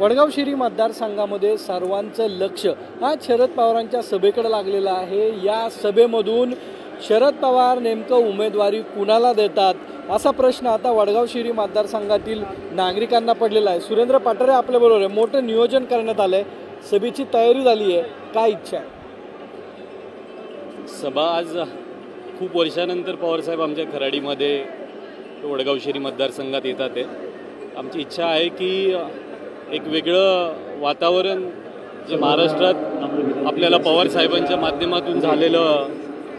वडगाव शिरी मतदारसंघामध्ये सर्वांचं लक्ष आज शरद पवारांच्या सभेकडे लागलेलं आहे। या सभेमधून शरद पवार नेमकं उमेदवारी कुणाला देतात असा प्रश्न आता वडगाव शिरी मतदारसंघातील नागरिकांना पडलेला आहे। सुरेंद्र पाटरे आपल्याबरोबर आहे। मोठं नियोजन करण्यात आलंय, सभेची तयारी झाली आहे, काय इच्छा आहे? सभा आज खूप वर्षानंतर पवारसाहेब आमच्या खराडीमध्ये वडगाव शिरी मतदारसंघात येतात आहे। आमची इच्छा आहे की एक वेगळं वातावरण जे महाराष्ट्रात आपल्याला पवारसाहेबांच्या माध्यमातून झालेलं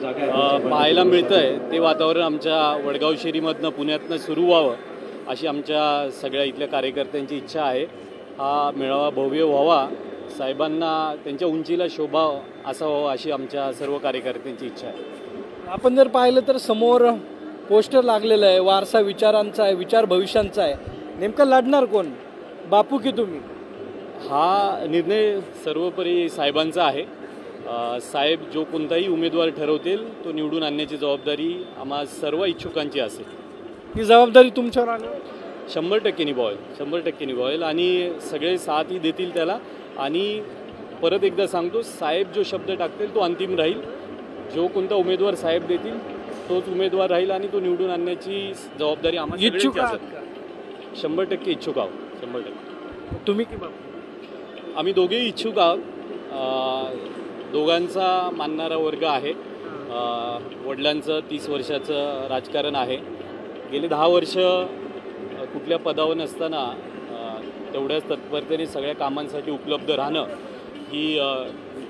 पाहायला मिळतं आहे ते वातावरण आमच्या वडगाव शिरीमधनं पुण्यातनं सुरू व्हावं अशी आमच्या सगळ्या इथल्या कार्यकर्त्यांची इच्छा आहे। हा मेळावा भव्य व्हावा, साहेबांना त्यांच्या उंचीला शोभा असा व्हावा अशी आमच्या सर्व कार्यकर्त्यांची इच्छा आहे। आपण जर पाहिलं तर समोर पोस्टर लागलेलं आहे, वारसा विचारांचा आहे, विचार भविष्यांचा आहे। नेमकं लढणार कोण, बापू की तुम्ही? हा निर्णय सर्वोपरी साहेबांचा आहे। साहेब जो कोणताही उमेदवार ठरवतील तो निवडून आणण्याची जबाबदारी आम्हा सर्व इच्छुकांची असेल। ही जबाबदारी तुमच्यावर आली? 100% निभावेल, 100% निभावेल आणि सगळे साथही देतील त्याला। आणि परत एकदा सांगतो, साहेब जो शब्द टाकतील तो अंतिम राहील। जो कोणता उमेदवार साहेब देतील तोच उमेदवार राहील आणि तो निवडून आणण्याची जबाबदारी आम्हाला इच्छुक आहात? 100% इच्छुक आहोत, 100%। तुम्ही की बापू? आम्ही दोघेही इच्छुक आहोत। दोघांचा मानणारा वर्ग आहे। वडिलांचं 30 वर्षाचं राजकारण आहे। गेले 10 वर्ष कुठल्या पदावर नसताना तेवढ्याच तत्परतेने सगळ्या कामांसाठी उपलब्ध राहणं ही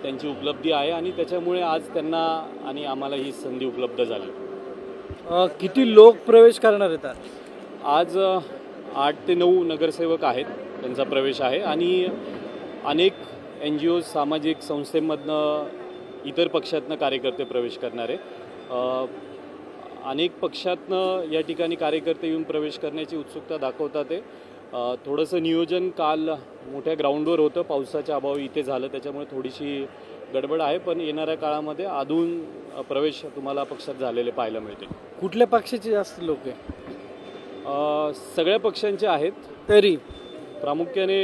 त्यांची उपलब्धी आहे आणि त्याच्यामुळे आज त्यांना आणि आम्हाला ही संधी उपलब्ध झाली। किती लोक प्रवेश करणार आहेत? आज 8 ते 9 नगरसेवक आहेत, त्यांचा प्रवेश आहे आणि अनेक NGO सामाजिक संस्थेमधनं इतर पक्षातनं कार्यकर्ते प्रवेश करणारे, अनेक पक्षातनं या ठिकाणी कार्यकर्ते येऊन प्रवेश करण्याची उत्सुकता दाखवतात। ते थोडंसं नियोजन काल मोठ्या ग्राउंडवर होतं, पावसाच्या अभावी इथे झालं, त्याच्यामुळे थोडीशी गडबड आहे। पण येणाऱ्या काळामध्ये अजून प्रवेश तुम्हाला पक्षात झालेले पाहायला मिळतील। कुठल्या पक्षाचे जास्त लोक आहे? सगळ्या पक्षांचे आहेत, तरी प्रामुख्याने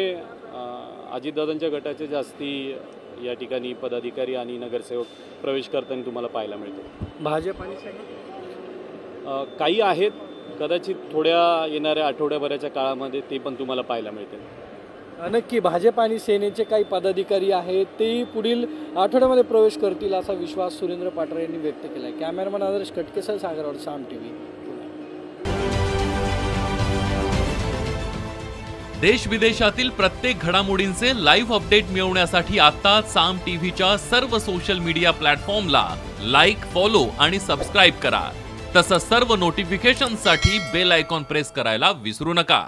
अजितदादांच्या गटाचे जास्ती या ठिकाणी पदाधिकारी आणि नगरसेवक प्रवेश करताना तुम्हाला पाहायला मिळतो। भाजप आणि सेना काही आहेत, कदाचित थोड्या येणाऱ्या आठवड्याभराच्या काळामध्ये ते पण तुम्हाला पाहायला मिळतील। नक्की भाजप आणि सेनेचे काही पदाधिकारी आहेत तेही पुढील आठवड्यामध्ये प्रवेश करतील असा विश्वास सुरेंद्र पाटरे यांनी व्यक्त केला आहे। कॅमेरामॅन आदर्श कटकेसह सागरवाड, साम TV। देश विदेशातील प्रत्येक घडामोडींचे लाईव्ह अपडेट मिळवण्यासाठी आता साम टीव्हीच्या सर्व सोशल मीडिया प्लॅटफॉर्मला लाईक, फॉलो आणि सबस्क्राईब करा। तसंच सर्व नोटिफिकेशनसाठी बेल आयकॉन प्रेस करायला विसरू नका।